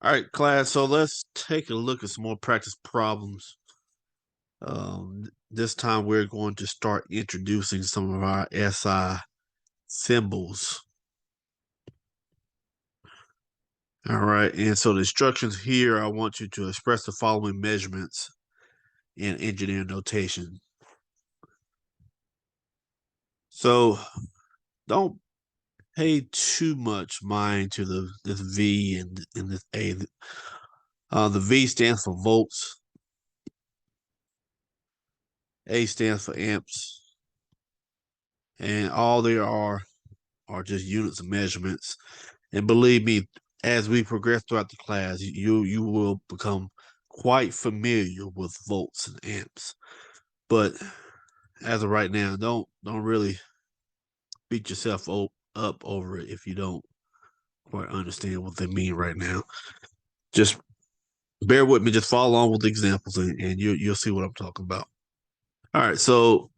All right, class. So let's take a look at some more practice problems. This time we're going to start introducing some of our SI symbols. All right, and so the instructions here, I want you to express the following measurements in engineer notation. So don't pay too much mind to this V and this A. The V stands for volts, A stands for amps, and all there are just units of measurements. And believe me, as we progress throughout the class, you will become quite familiar with volts and amps. But as of right now, don't really beat yourself up over it if you don't quite understand what they mean right now. Just bear with me, just follow along with the examples and you'll see what I'm talking about. All right, so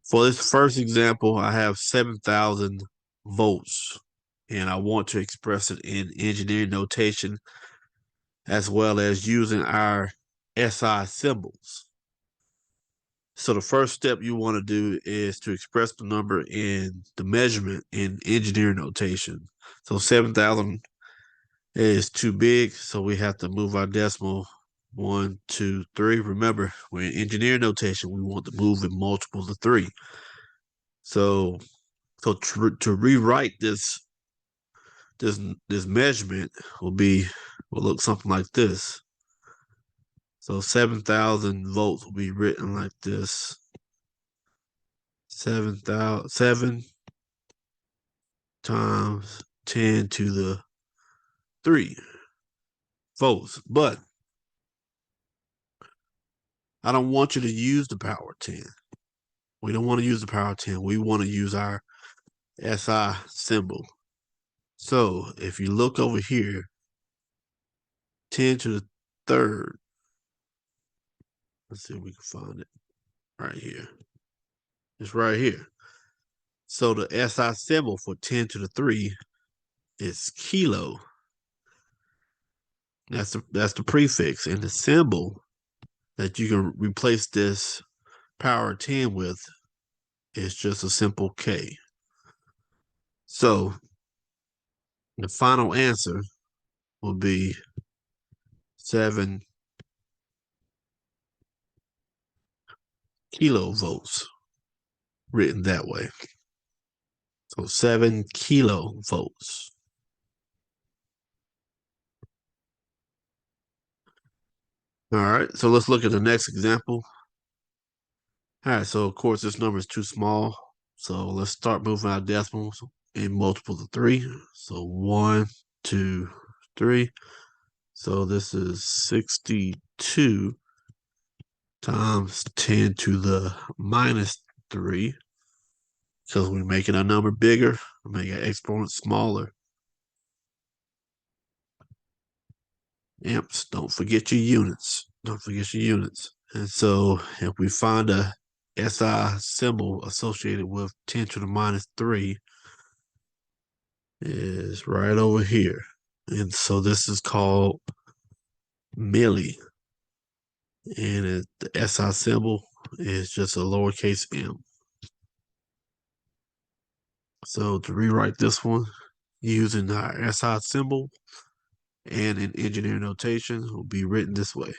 for this first example, I have 7,000 volts, and I want to express it in engineering notation as well as using our SI symbols. So the first step you want to do is to express the number in the measurement in engineering notation. So 7,000 is too big, so we have to move our decimal 1, 2, 3. Remember, we're in engineering notation. We want to move in multiples of 3. So to rewrite this measurement will look something like this. So 7,000 volts will be written like this. 7 times 10 to the 3 volts. But I don't want you to use the power of 10. We don't want to use the power of 10. We want to use our SI symbol. So if you look over here, 10 to the third. Let's see if we can find it right here. It's right here. So the SI symbol for 10 to the 3 is kilo. That's the prefix, and the symbol that you can replace this power of 10 with is just a simple K. So the final answer will be 7 kilovolts, written that way. So 7 kilovolts. All right, so let's look at the next example. All right, so of course this number is too small. So let's start moving our decimals in multiples of 3. So 1, 2, 3. So this is 62 times 10 to the minus 3. Because we're making a number bigger, we're making an exponent smaller. Amps, don't forget your units. Don't forget your units. And so if we find a SI symbol associated with 10 to the minus 3, is right over here. And so this is called milli. And the SI symbol is just a lowercase m. So to rewrite this one using our SI symbol and in engineering notation will be written this way.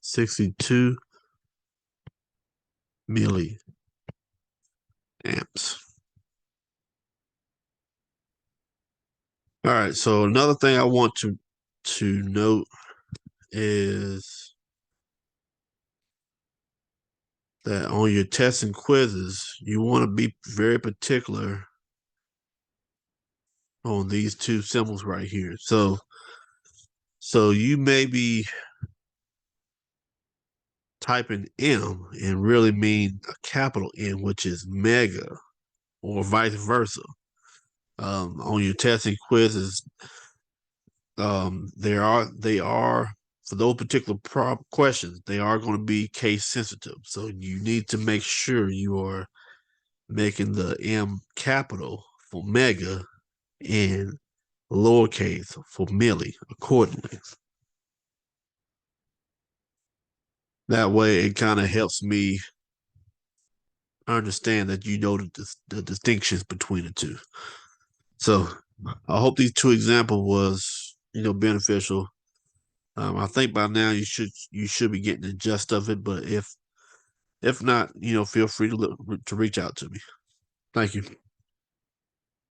62 milliamps. All right, so another thing I want to note is that on your tests and quizzes, you want to be very particular on these two symbols right here. So you may be typing M and really mean a capital M, which is mega, or vice versa. On your tests and quizzes, they are for those particular questions, they are going to be case sensitive. So you need to make sure you are making the M capital for mega and lowercase for milli accordingly. That way, it kind of helps me understand that you know the distinctions between the two. So I hope these two examples was beneficial. I think by now you should be getting the gist of it, but if not, feel free to reach out to me. Thank you.